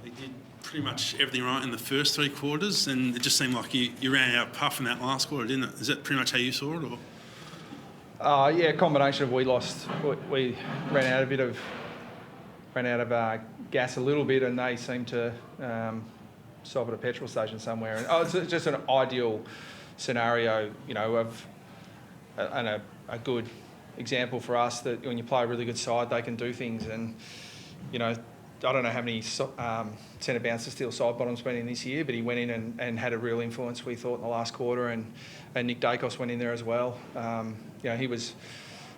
You did pretty much everything right in the first three quarters, and it just seemed like you ran out of puff in that last quarter, didn't it? Is that pretty much how you saw it, or? Yeah, a combination of we ran out of gas a little bit, and they seemed to stop at a petrol station somewhere. And it's just an ideal scenario, of a good example for us that when you play a really good side, they can do things. And I don't know how many centre bouncer steel side bottoms been in this year, but he went in and had a real influence, we thought, in the last quarter, and Nick Dacos went in there as well. He was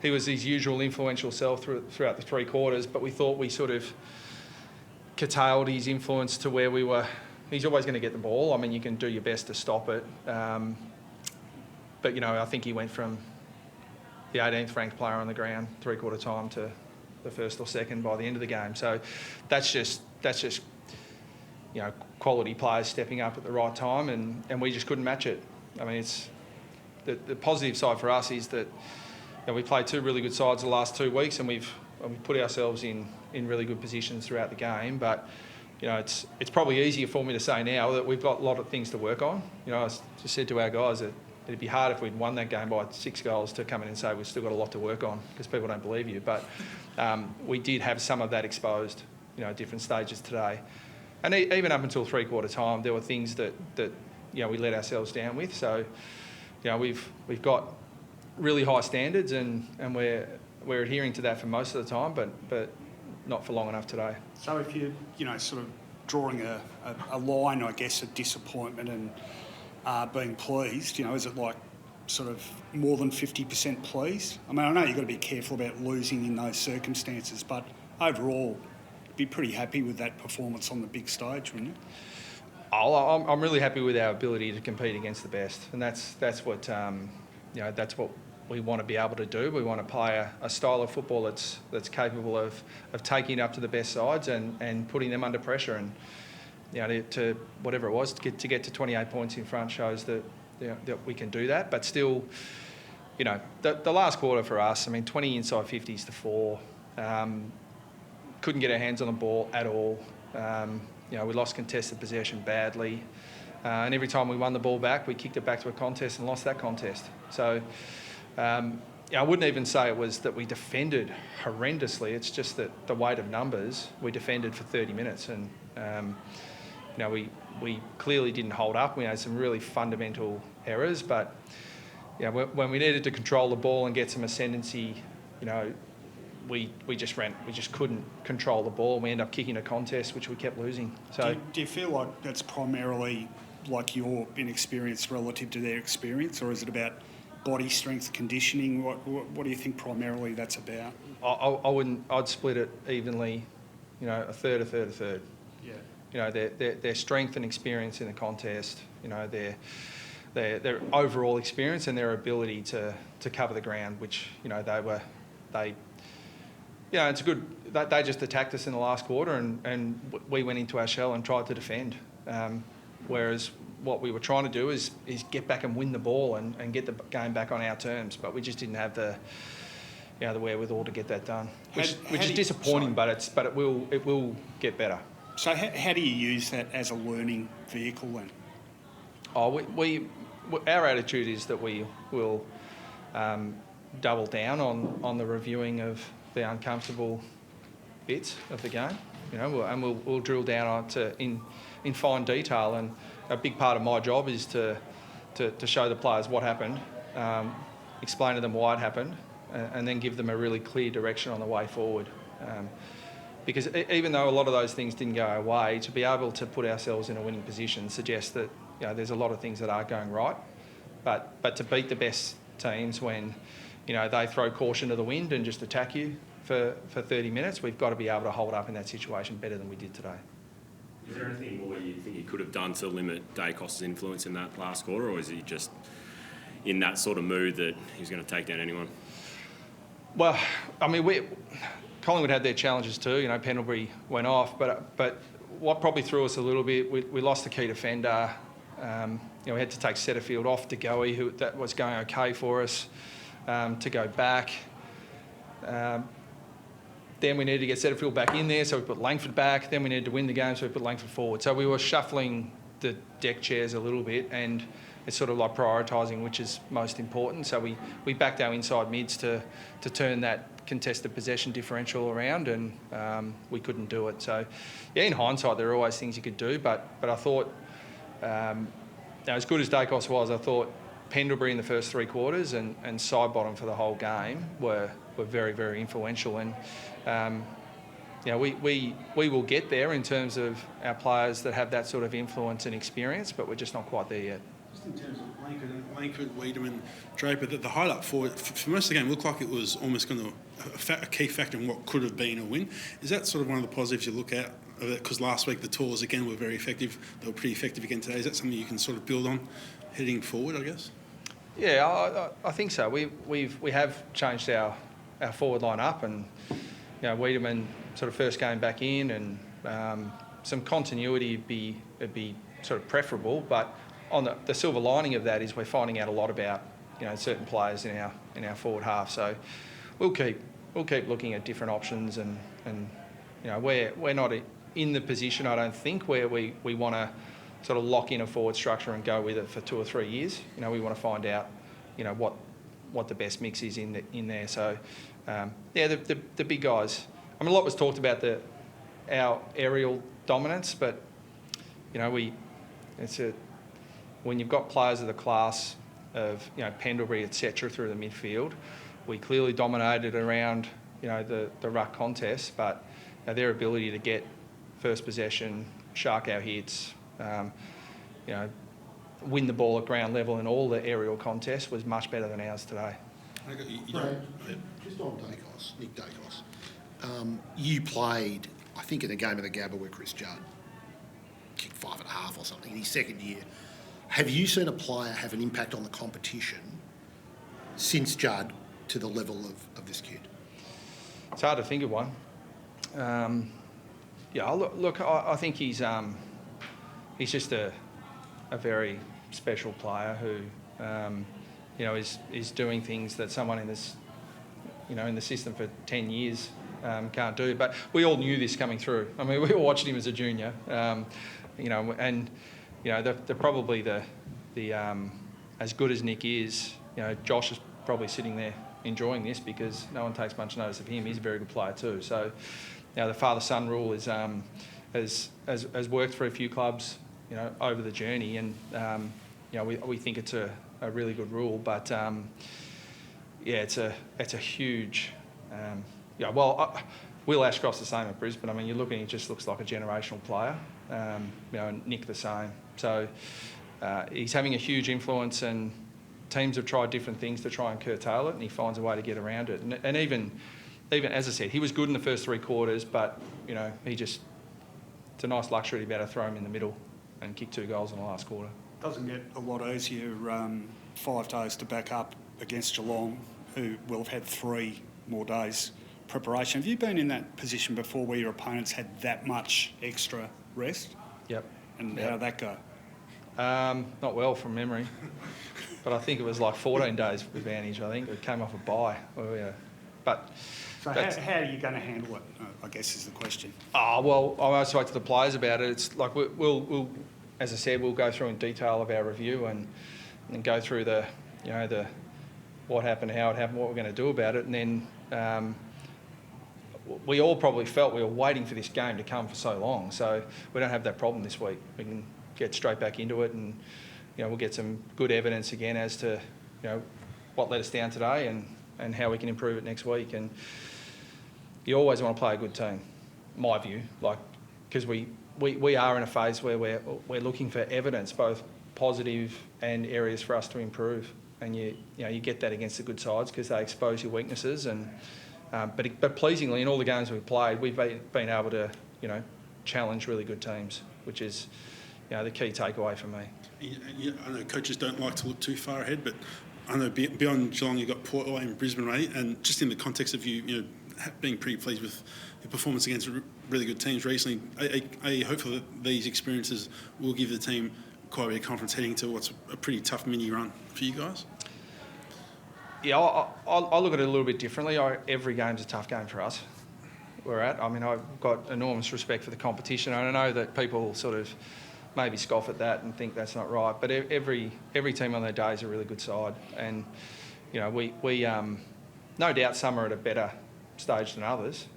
his usual influential self throughout the three quarters, but we thought we sort of curtailed his influence to where we were. He's always going to get the ball. I mean, you can do your best to stop it. But I think he went from the 18th ranked player on the ground three-quarter time to the first or second by the end of the game. So that's just quality players stepping up at the right time, and we just couldn't match it. I mean, it's the positive side for us is that we played two really good sides the last 2 weeks, and we've put ourselves in really good positions throughout the game. But it's probably easier for me to say now that we've got a lot of things to work on. I just said to our guys that it'd be hard if we'd won that game by 6 goals to come in and say we've still got a lot to work on, because people don't believe you. But we did have some of that exposed, at different stages today. And even up until three-quarter time, there were things that we let ourselves down with. So, we've got really high standards, and we're adhering to that for most of the time, but not for long enough today. So if you sort of drawing a line, I guess, of disappointment and being pleased, is it like sort of more than 50% pleased? I mean, I know you've got to be careful about losing in those circumstances, but overall, be pretty happy with that performance on the big stage, wouldn't you? I'm really happy with our ability to compete against the best, and that's what that's what we want to be able to do. We want to play a style of football that's capable of taking it up to the best sides and putting them under pressure. And to whatever it was, to get to 28 points in front shows that we can do that. But still, the last quarter for us, 20 inside 50s to 4, couldn't get our hands on the ball at all. We lost contested possession badly, and every time we won the ball back, we kicked it back to a contest and lost that contest. So I wouldn't even say it was that we defended horrendously. It's just that the weight of numbers, we defended for 30 minutes, and we clearly didn't hold up. We had some really fundamental errors, but when we needed to control the ball and get some ascendancy, we just couldn't control the ball. We ended up kicking a contest, which we kept losing. So do you feel like that's primarily like your inexperience relative to their experience, or is it about body strength, conditioning? What do you think primarily that's about? I'd split it evenly, a third, a third, a third. Yeah. Their strength and experience in the contest, their overall experience and their ability to cover the ground, which it's good. They just attacked us in the last quarter, and we went into our shell and tried to defend. Whereas what we were trying to do is get back and win the ball and get the game back on our terms, but we just didn't have the wherewithal to get that done, which is disappointing. But it will get better. So how do you use that as a learning vehicle then? Our attitude is that we will double down on the reviewing of the uncomfortable bits of the game, and we'll drill down on it in fine detail. And a big part of my job is to show the players what happened, explain to them why it happened, and then give them a really clear direction on the way forward. Because even though a lot of those things didn't go our way, to be able to put ourselves in a winning position suggests that there's a lot of things that are going right. But to beat the best teams when they throw caution to the wind and just attack you for 30 minutes, we've got to be able to hold up in that situation better than we did today. Is there anything more you think you could have done to limit Dacos' influence in that last quarter, or is he just in that sort of mood that he's going to take down anyone? Well, Collingwood had their challenges too. Pendlebury went off, but what probably threw us a little bit, we lost the key defender. We had to take Setterfield off to Goey, that was going okay for us, to go back. Then we needed to get Setterfield back in there, so we put Langford back. Then we needed to win the game, so we put Langford forward. So we were shuffling the deck chairs a little bit, and it's sort of like prioritising which is most important. So we backed our inside mids to turn that contested possession differential around, and we couldn't do it. So, yeah, in hindsight, there are always things you could do, but I thought, as good as Dacos was, I thought Pendlebury in the first 3 quarters and Sidebottom for the whole game were very, very influential. And we will get there in terms of our players that have that sort of influence and experience, but we're just not quite there yet. Just in terms of Langford, Wiedemann, Draper, the highlight for most of the game looked like it was almost going to a key factor in what could have been a win. Is that sort of one of the positives you look at? Because last week the Tours again were very effective. They were pretty effective again today. Is that something you can sort of build on heading forward, I guess? Yeah, I think so. We have changed our forward line up, and Wiedemann sort of first game back in, and some continuity would be sort of preferable. But on the silver lining of that is we're finding out a lot about certain players in our forward half. So we'll keep looking at different options, and we're not in the position, I don't think, where we want to sort of lock in a forward structure and go with it for 2 or 3 years. We want to find out what the best mix is in there. So the big guys. I mean, a lot was talked about our aerial dominance, but when you've got players of the class of Pendlebury, etc., through the midfield, we clearly dominated around the ruck contest, but their ability to get first possession, shark our hits, win the ball at ground level in all the aerial contests was much better than ours today. Just on Dacos, Nick Dacos, you played, I think, in a game of the Gabba where Chris Judd kicked 5.5 or something in his second year. Have you seen a player have an impact on the competition since Judd to the level of this kid? It's hard to think of one. Look, I think he's just a very special player who is doing things that someone in this in the system for 10 years can't do. But we all knew this coming through. I mean, we all watched him as a junior, they're probably the as good as Nick is, Josh is probably sitting there enjoying this because no one takes much notice of him. He's a very good player too. So, the father-son rule is has worked for a few clubs, over the journey, and we think it's a really good rule. But it's a huge. Will Ashcroft's the same at Brisbane. I mean, you're looking, he just looks like a generational player. And Nick the same. So he's having a huge influence, and teams have tried different things to try and curtail it, and he finds a way to get around it. And even as I said, he was good in the first 3 quarters, but it's a nice luxury to be able to throw him in the middle and kick 2 goals in the last quarter. Doesn't get a lot easier 5 days to back up against Geelong, who will have had 3 more days preparation. Have you been in that position before where your opponents had that much extra rest? Yep. And how did that go? Not well from memory, but I think it was like 14 days advantage. I think it came off a bye. But so how are you going to handle it? I guess is the question. I spoke to the players about it. It's like we'll as I said, we'll go through in detail of our review and go through the what happened, how it happened, what we're going to do about it, and then. We all probably felt we were waiting for this game to come for so long, so we don't have that problem this week. We can get straight back into it, and we'll get some good evidence again as to what let us down today and how we can improve it next week. And you always want to play a good team, my view, because we are in a phase where we're looking for evidence, both positive and areas for us to improve. And you get that against the good sides because they expose your weaknesses. And but pleasingly, in all the games we've played, we've been able to, challenge really good teams, which is, the key takeaway for me. I know coaches don't like to look too far ahead, but I know beyond Geelong you've got Port away and Brisbane away, and just in the context of you being pretty pleased with your performance against really good teams recently, are you hopeful that these experiences will give the team quite a bit of confidence heading to what's a pretty tough mini run for you guys? Yeah, I look at it a little bit differently. Every game's a tough game for us. we're at. I mean, I've got enormous respect for the competition, and I know that people sort of maybe scoff at that and think that's not right. But every team on their day is a really good side, and you know, we no doubt some are at a better stage than others,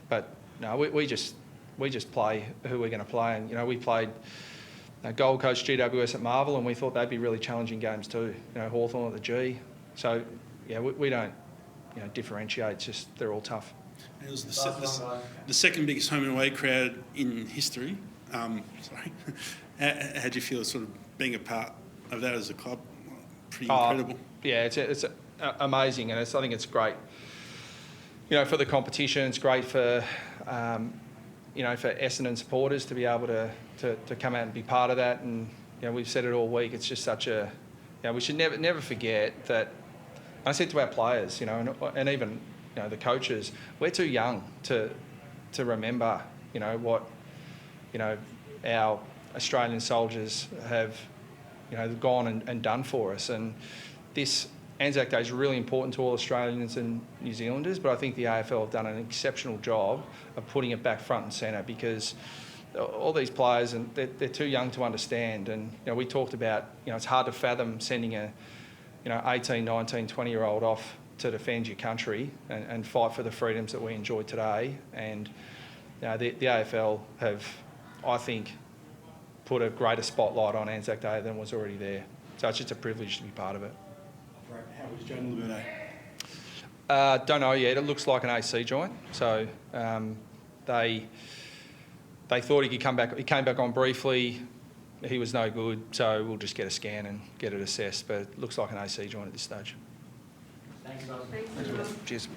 but no, we just play who we're going to play, and you know, we played Gold Coast, GWS at Marvel, and we thought they'd be really challenging games too. You know, Hawthorn at the G, so yeah, we don't differentiate. It's just they're all tough. It was the second biggest home and away crowd in history. Sorry, how do you feel sort of being a part of that as a club? Pretty incredible. Yeah, it's amazing, and I think it's great. You know, for the competition, it's great for for Essendon supporters to be able to come out and be part of that. And you know, we've said it all week. It's just such a we should never forget that. I said to our players, you know, and even the coaches, we're too young to remember what our Australian soldiers have gone and done for us. And this Anzac Day is really important to all Australians and New Zealanders, but I think the AFL have done an exceptional job of putting it back front and centre, because all these players, and they're too young to understand. And we talked about it's hard to fathom sending a 18, 19, 20-year-old off to defend your country and fight for the freedoms that we enjoy today. And the AFL have, I think, put a greater spotlight on Anzac Day than was already there. So it's just a privilege to be part of it. How was Jayden Laverde? Don't know yet. It looks like an AC joint. So they thought he could come back. He came back on briefly. He was no good. So we'll just get a scan and get it assessed. But it looks like an AC joint at this stage. Thanks, Rob. Cheers.